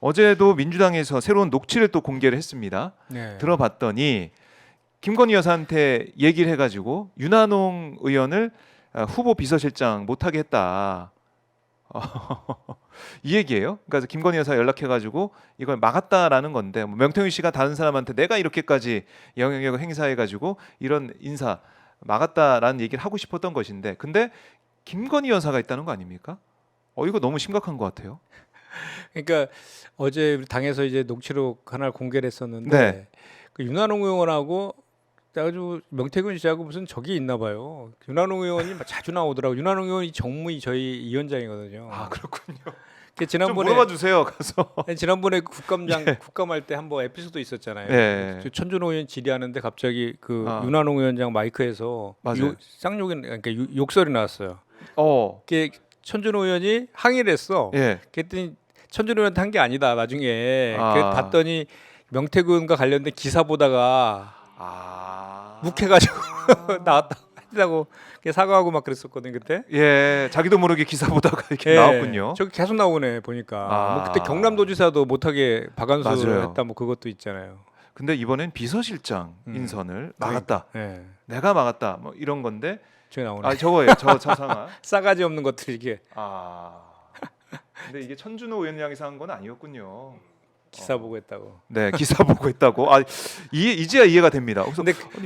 어제도 민주당에서 새로운 녹취를 또 공개를 했습니다. 네. 들어봤더니 김건희 여사한테 얘기를 해가지고 윤한홍 의원을 후보 비서실장 못하게 했다. 이 얘기예요. 그러니까 김건희 여사 연락해가지고 이걸 막았다라는 건데 뭐 명태균 씨가 다른 사람한테 내가 이렇게까지 영향력을 행사해가지고 이런 인사 막았다라는 얘기를 하고 싶었던 것인데 근데 김건희 여사가 있다는 거 아닙니까? 이거 너무 심각한 것 같아요. 그러니까 어제 우리 당에서 이제 녹취록 하나를 공개를 했었는데 네. 그 윤한홍 의원하고 아주 명태균 씨하고 무슨 적이 있나 봐요. 윤한홍 의원이 자주 나오더라고. 윤한홍 의원이 정무위 저희 위원장이거든요. 아 그렇군요. 그 좀 지난번에 물어봐 주세요. 가서. 지난번에 국감장 국감할 때 한번 에피소드 있었잖아요. 네. 그 천준호 의원 질의하는데 갑자기 그 아. 윤한홍 위원장 마이크에서 맞아요. 쌍욕이 그러니까 욕설이 나왔어요. 어. 그게 천준호 의원이 항의를 했어. 예. 그랬더니 천준호 의원한테 한 게 아니다. 나중에 아. 그래서 봤더니 명태균과 관련된 기사 보다가 묵해가지고 나왔다고 사과하고 막 그랬었거든 그때. 예, 자기도 모르게 기사 보다가 이렇게 예, 나왔군요. 저기 계속 나오네 보니까. 아. 뭐 그때 경남도지사도 못하게 박완수 맞아요. 했다 뭐 그것도 있잖아요. 근데 이번엔 비서실장 인선을 막았다. 예, 내가 막았다. 뭐 이런 건데. 저기 나오네. 아 저거예요. 저 상황. 싸가지 없는 것들 이게 근데 이게 천준호 의원 향해서 한 건 아니었군요. 기사 보고 했다고. 네, 기사 보고 했다고. 이제야 이해가 됩니다.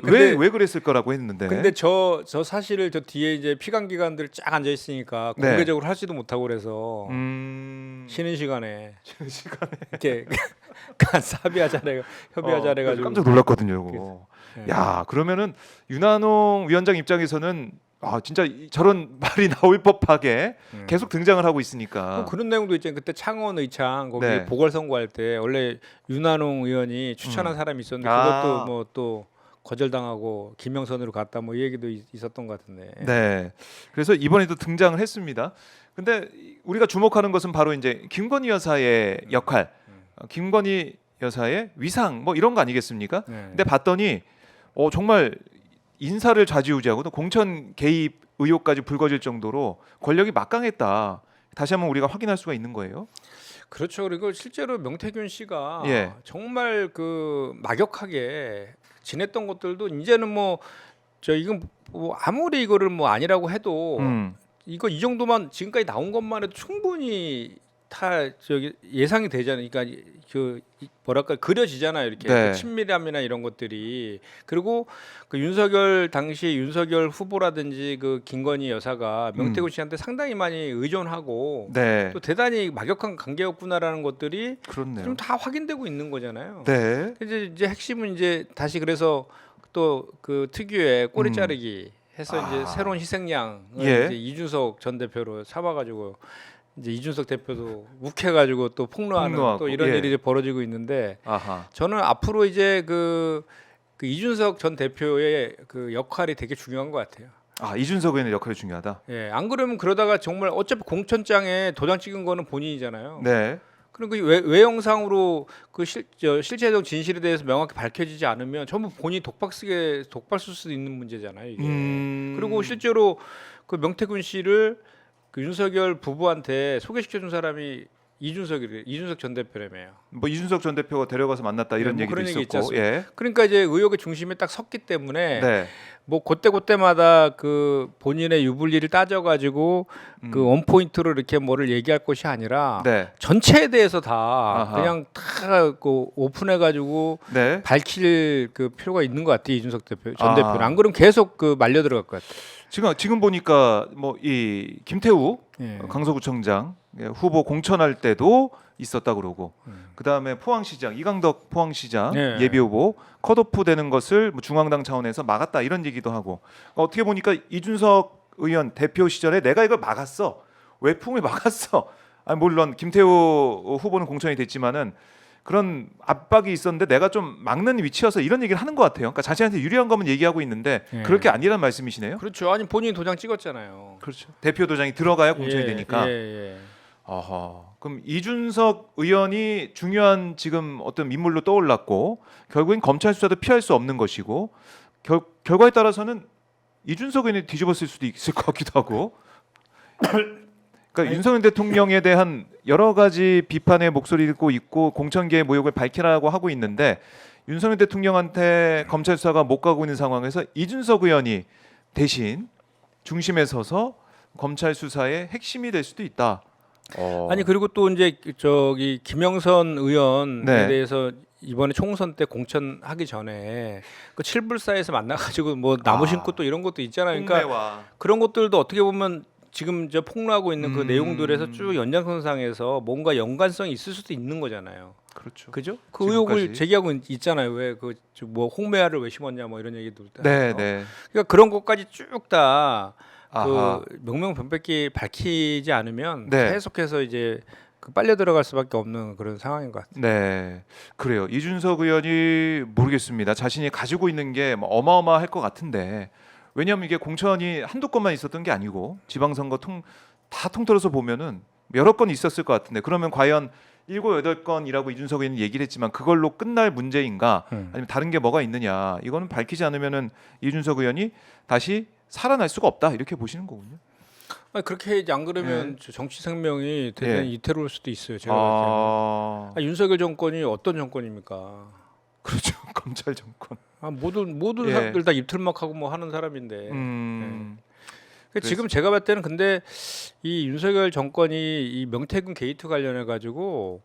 그래서 왜 그랬을 거라고 했는데. 근데 저 사실을 저 뒤에 이제 피감기관들 쫙 앉아 있으니까 네. 공개적으로 할지도 못하고 그래서 쉬는 시간에 이렇게 협의하자래 가지고 깜짝 놀랐거든요. 이거. 네. 야, 그러면은 윤한홍 위원장 입장에서는 진짜 저런 말이 나올 법하게 계속 등장을 하고 있으니까. 뭐 그런 내용도 있잖아요. 그때 창원 의창 거기 네. 보궐선거할 때 원래 윤한홍 의원이 추천한 사람이 있었는데 그것도 뭐 또 거절당하고 김영선으로 갔다 뭐 이 얘기도 있었던 것 같은데. 네. 그래서 이번에도 등장을 했습니다. 근데 우리가 주목하는 것은 바로 이제 김건희 여사의 역할, 김건희 여사의 위상 뭐 이런 거 아니겠습니까? 네. 근데 봤더니 정말 인사를 좌지우지하고 또 공천 개입 의혹까지 불거질 정도로 권력이 막강했다. 다시 한번 우리가 확인할 수가 있는 거예요. 그렇죠. 그리고 실제로 명태균 씨가 예. 정말 그 막역하게 지냈던 것들도 이제는 뭐 이건 뭐 아무리 이거를 뭐 아니라고 해도 이거 이 정도만 지금까지 나온 것만 해도 충분히 다 예상이 되잖아요. 그러니까 뭐랄까 그려지잖아요. 이렇게 네. 그 친밀함이나 이런 것들이. 그리고 그 윤석열 당시 윤석열 후보라든지 그 김건희 여사가 명태균 씨한테 상당히 많이 의존하고 네. 또 대단히 막역한 관계였구나라는 것들이 그렇네요. 좀 다 확인되고 있는 거잖아요. 네. 이제 핵심은 이제 다시 그래서 또 그 특유의 꼬리 자르기 해서 이제 새로운 희생양을 예. 이제 이준석 전 대표로 삼아가지고 이제 이준석 대표도 욱해가지고 또 폭로하는 또 이런 예. 일이 이제 벌어지고 있는데 아하. 저는 앞으로 이제 그 이준석 전 대표의 그 역할이 되게 중요한 것 같아요. 이준석 의원의 역할이 중요하다. 예, 안 그러면 그러다가 정말 어차피 공천장에 도장 찍은 거는 본인이잖아요. 네. 그리고 외형상으로 그 실체적 진실에 대해서 명확히 밝혀지지 않으면 전부 본인이 독발 쓸 수도 있는 문제잖아요. 이게. 그리고 실제로 그 명태균 씨를 그 윤석열 부부한테 소개시켜준 사람이 이준석 전 대표라며요. 뭐 이준석 전 대표가 데려가서 만났다 이런 뭐 얘기도 그런 얘기 있었고. 있지 예. 그러니까 이제 의혹의 중심에 딱 섰기 때문에 네. 뭐 그때마다 그 본인의 유불리를 따져가지고 그 원포인트로 이렇게 뭐를 얘기할 것이 아니라 네. 전체에 대해서 다 아하. 그냥 다 그 오픈해가지고 네. 밝힐 그 필요가 있는 것 같아요. 이준석 전 아. 대표는. 안 그러면 계속 그 말려 들어갈 것 같아요. 지금 보니까 뭐 이 김태우 예. 강서구청장 후보 공천할 때도 있었다 그러고 그다음에 포항시장 이강덕 포항시장 예. 예비 후보 컷오프 되는 것을 뭐 중앙당 차원에서 막았다 이런 얘기도 하고 어떻게 보니까 이준석 의원 대표 시절에 내가 이걸 막았어 외풍을 막았어. 물론 김태우 후보는 공천이 됐지만은 그런 압박이 있었는데 내가 좀 막는 위치여서 이런 얘기를 하는 것 같아요. 그러니까 자신한테 유리한 것만 얘기하고 있는데 예. 그럴 게 아니란 말씀이시네요. 그렇죠. 아니 본인이 도장 찍었잖아요. 그렇죠. 대표 도장이 들어가야 공천이 되니까. 예. 그럼 이준석 의원이 중요한 지금 어떤 인물로 떠올랐고 결국엔 검찰 수사도 피할 수 없는 것이고 결과에 따라서는 이준석 의원이 뒤집었을 수도 있을 것 같기도 하고 그러니까 아니, 윤석열 대통령에 대한 여러 가지 비판의 목소리를 듣고 있고 공천계의 모욕을 밝히라고 하고 있는데 윤석열 대통령한테 검찰 수사가 못 가고 있는 상황에서 이준석 의원이 대신 중심에 서서 검찰 수사의 핵심이 될 수도 있다. 아니 그리고 또 이제 저기 김영선 의원에 네. 대해서 이번에 총선 때 공천하기 전에 그 칠불사에서 만나가지고 뭐 나무 심고 또 이런 것도 있잖아요. 그러니까 홍매와 그런 것들도 어떻게 보면 지금 저 폭로하고 있는 그 내용들에서 쭉 음. 연장선상에서 뭔가 연관성이 있을 수도 있는 거잖아요. 그렇죠. 그죠? 그 지금까지. 의혹을 제기하고 있잖아요. 왜 그 뭐 홍매화를 왜 심었냐 뭐 이런 얘기도 네, 있잖아요. 네. 그러니까 그런 것까지 쭉 다 아하. 그 명명백백히 밝히지 않으면 네. 계속해서 이제 그 빨려 들어갈 수밖에 없는 그런 상황인 것 같아요. 네, 그래요. 이준석 의원이 모르겠습니다. 자신이 가지고 있는 게뭐 어마어마할 것 같은데 왜냐하면 이게 공천이 한두 건만 있었던 게 아니고 지방선거 다 통틀어서 보면은 여러 건 있었을 것 같은데 그러면 과연 7-8건이라고 이준석 의원이 얘기를 했지만 그걸로 끝날 문제인가 아니면 다른 게 뭐가 있느냐 이거는 밝히지 않으면은 이준석 의원이 다시 살아날 수가 없다 이렇게 보시는 거군요. 아니, 그렇게 안 그러면 저 정치 생명이 대단히 이태로울 수도 있어요. 제가 볼 때는. 아, 윤석열 정권이 어떤 정권입니까? 그렇죠. 검찰 정권. 모든 예. 사람들 다 입틀막하고 뭐 하는 사람인데. 그래서- 지금 제가 봤을 때는 근데 이 윤석열 정권이 이 명태균 게이트 관련해 가지고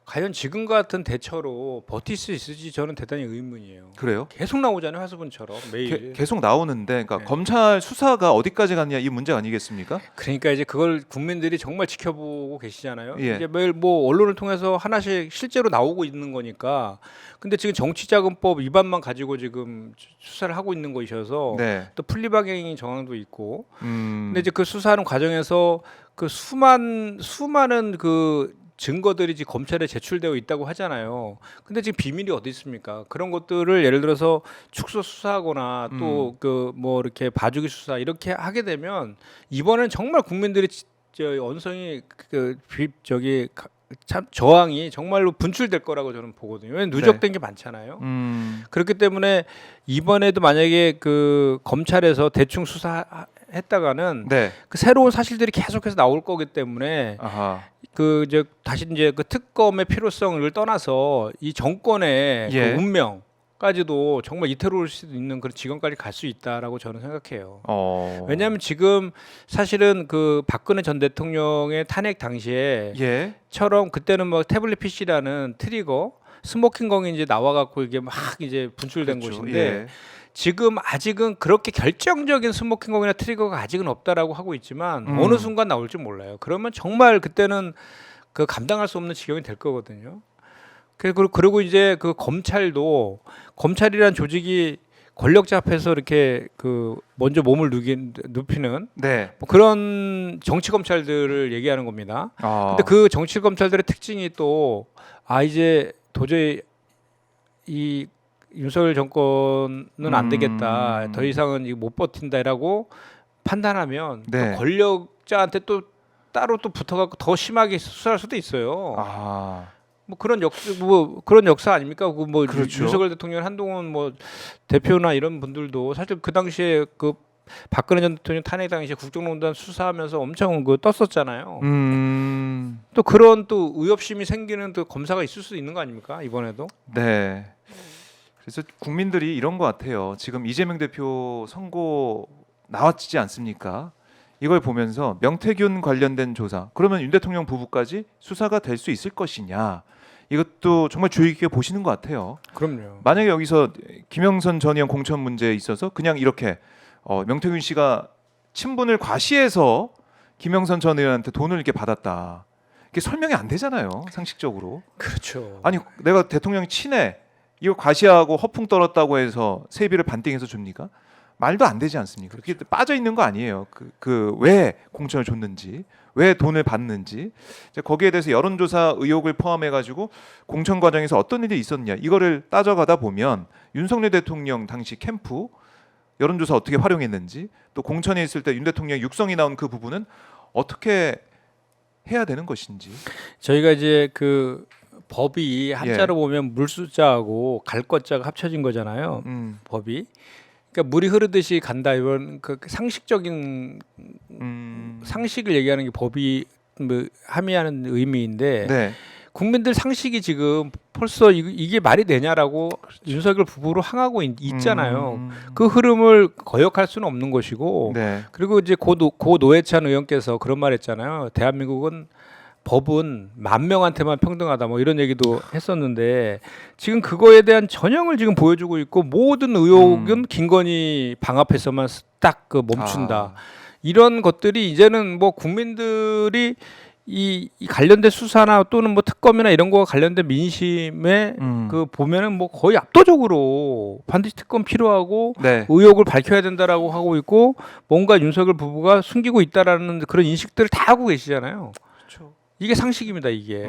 과연 지금 같은 대처로 버틸 수 있을지 저는 대단히 의문이에요. 그래요? 계속 나오잖아요, 화수분처럼 매일. 계속 나오는데, 그러니까 네. 검찰 수사가 어디까지 갔냐 이 문제 아니겠습니까? 그러니까 이제 그걸 국민들이 정말 지켜보고 계시잖아요. 예. 이제 매일 뭐 언론을 통해서 하나씩 실제로 나오고 있는 거니까. 근데 지금 정치자금법 위반만 가지고 지금 수사를 하고 있는 것이어서 네. 또 분리방해인 정황도 있고. 음, 근데 이제 그 수사하는 과정에서 그 수많은 그 증거들이 지금 검찰에 제출되어 있다고 하잖아요. 근데 지금 비밀이 어디 있습니까? 그런 것들을 예를 들어서 축소 수사하거나 또 그 뭐 이렇게 봐주기 수사 이렇게 하게 되면 이번엔 정말 국민들이 저 언성이 참 저항이 정말로 분출될 거라고 저는 보거든요. 왜냐면 누적된 게 많잖아요. 그렇기 때문에 이번에도 만약에 그 검찰에서 대충 수사했다가는 네. 그 새로운 사실들이 계속해서 나올 거기 때문에 아하. 그 이제 다시 이제 그 특검의 필요성을 떠나서 이 정권의 예. 그 운명까지도 정말 이태로울 수도 있는 그런 지경까지 갈 수 있다라고 저는 생각해요. 왜냐하면 지금 사실은 그 박근혜 전 대통령의 탄핵 당시에 예. 처럼 그때는 뭐 태블릿 PC라는 트리거 스모킹건이 이제 나와갖고 이게 막 이제 분출된 그렇죠. 곳인데 예. 지금 아직은 그렇게 결정적인 스모킹건이나 트리거가 아직은 없다라고 하고 있지만 어느 순간 나올지 몰라요. 그러면 정말 그때는 그 감당할 수 없는 지경이 될 거거든요. 그리고 이제 그 검찰이란 조직이 권력자 앞에서 이렇게 그 먼저 몸을 눕히는 네. 뭐 그런 정치 검찰들을 얘기하는 겁니다. 아. 근데 그 정치 검찰들의 특징이 또 이제 도저히 이 윤석열 정권은 안 되겠다. 더 이상은 이거 못 버틴다라고 판단하면 네. 또 권력자한테 또 따로 또 붙어갖고 더 심하게 수사할 수도 있어요. 아. 뭐 그런 역사 아닙니까? 뭐 그렇죠. 윤석열 대통령 한동훈 뭐 대표나 이런 분들도 사실 그 당시에 그 박근혜 전 대통령 탄핵 당시에 국정농단 수사하면서 엄청 그 떴었잖아요. 또 그런 또 의협심이 생기는 또 검사가 있을 수도 있는 거 아닙니까? 이번에도. 네. 그래서 국민들이 이런 것 같아요. 지금 이재명 대표 선고 나왔지 않습니까? 이걸 보면서 명태균 관련된 조사, 그러면 윤 대통령 부부까지 수사가 될 수 있을 것이냐? 이것도 정말 주의 깊게 보시는 것 같아요. 그럼요. 만약에 여기서 김영선 전 의원 공천 문제에 있어서 그냥 이렇게 명태균 씨가 친분을 과시해서 김영선 전 의원한테 돈을 이렇게 받았다. 이게 설명이 안 되잖아요, 상식적으로. 그렇죠. 아니 내가 대통령이 친해 이거 과시하고 허풍 떨었다고 해서 세비를 반띵해서 줍니까? 말도 안 되지 않습니까? 그게 빠져 있는 거 아니에요. 그 왜 공천을 줬는지, 왜 돈을 받는지, 이제 거기에 대해서 여론조사 의혹을 포함해 가지고 공천 과정에서 어떤 일이 있었냐 이거를 따져가다 보면 윤석열 대통령 당시 캠프 여론조사 어떻게 활용했는지, 또 공천에 있을 때 윤 대통령 육성이 나온 그 부분은 어떻게 해야 되는 것인지. 저희가 이제 그 법이 한자로 보면 물수자하고 갈것자가 합쳐진 거잖아요. 법이. 그러니까 물이 흐르듯이 간다 이런 그 상식적인 상식을 얘기하는 게 법이 뭐 함의하는 의미인데 네. 국민들 상식이 지금 벌써 이게 말이 되냐라고 윤석열 부부로 항하고 있잖아요. 그 흐름을 거역할 수는 없는 것이고 네. 그리고 이제 고 노회찬 의원께서 그런 말 했잖아요. 대한민국은 법은 10,000명한테만 평등하다 뭐 이런 얘기도 했었는데 지금 그거에 대한 전형을 지금 보여주고 있고 모든 의혹은 김건희 방 앞에서만 딱 그 멈춘다. 이런 것들이 이제는 뭐 국민들이 이 관련된 수사나 또는 뭐 특검이나 이런 거와 관련된 민심에 그 보면은 뭐 거의 압도적으로 반드시 특검 필요하고 네. 의혹을 밝혀야 된다라고 하고 있고 뭔가 윤석열 부부가 숨기고 있다라는 그런 인식들을 다 하고 계시잖아요. 그렇죠. 이게 상식입니다, 이게.